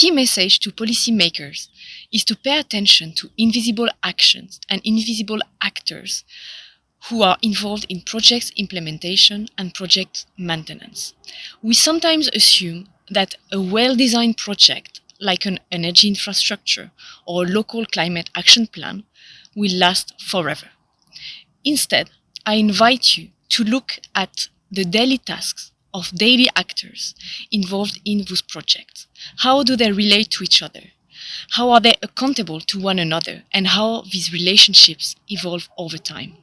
key message to policymakers is to pay attention to invisible actions and invisible actors who are involved in project implementation and project maintenance. We sometimes assume that a well-designed project, like an energy infrastructure or a local climate action plan, will last forever. Instead, I invite you to look at the daily tasks of daily actors involved in those projects. How do they relate to each other? How are they accountable to one another? And how these relationships evolve over time?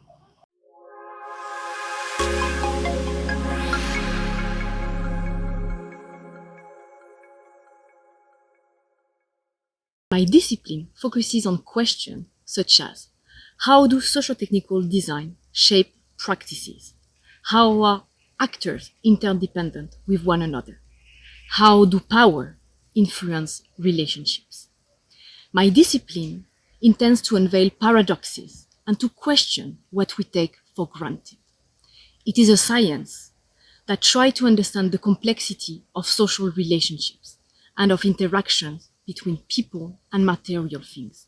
My discipline focuses on questions such as: how do sociotechnical design shape practices? How are actors interdependent with one another? How do power influence relationships? My discipline intends to unveil paradoxes and to question what we take for granted. It is a science that tries to understand the complexity of social relationships and of interactions between people and material things.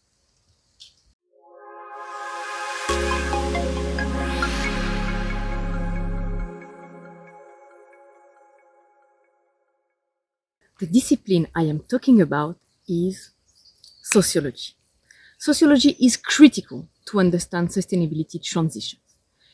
The discipline I am talking about is sociology. Sociology is critical to understand sustainability transitions.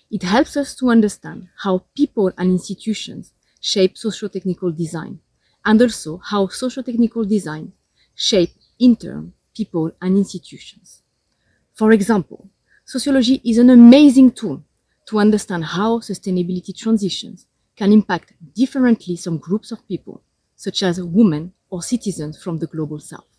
It helps us to understand how people and institutions shape sociotechnical design, and also how sociotechnical design shape, in turn, people and institutions. For example, sociology is an amazing tool to understand how sustainability transitions can impact differently some groups of people, such as women or citizens from the global south.